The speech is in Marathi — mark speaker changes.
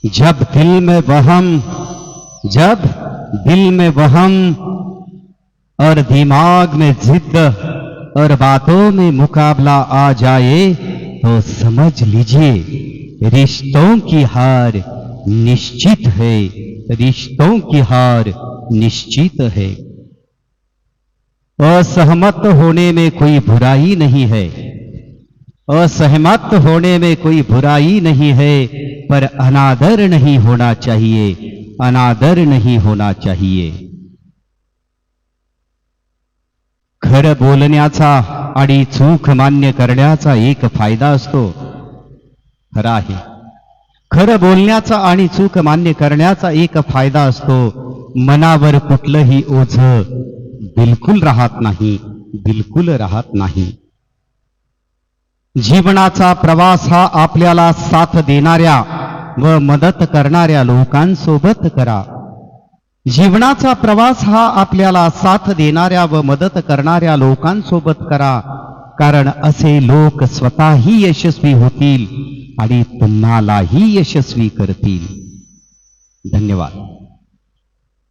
Speaker 1: जब दिल में वहम और दिमाग में जिद और बातों में मुकाबला आ जाए तो समझ लीजिए रिश्तों की हार निश्चित है, रिश्तों की हार निश्चित है। असहमत होने में कोई बुराई नहीं है, असहमत होने में कोई बुराई नहीं है, पर अनादर नहीं होना चाहिए, अनादर नहीं होना चाहिए। खरं बोलण्याचा आणि चूक मान्य करण्याचा एक फायदा असतो, खरं आहे। खरं बोलण्याचा आणि चूक मान्य करण्याचा एक फायदा असतो, मनावर कुठलंही ओझं बिलकुल राहत नाही, बिलकुल राहत नाही। जीवनाचा प्रवास हा आपल्याला साथ देणाऱ्या व मदत करणाऱ्या लोकांसोबत करा। जीवनाचा प्रवास हा आपल्याला साथ देणाऱ्या व मदत करणाऱ्या लोकांसोबत करा, कारण असे लोक स्वतःही यशस्वी होतील आणि तुम्हालाही यशस्वी करतील। धन्यवाद।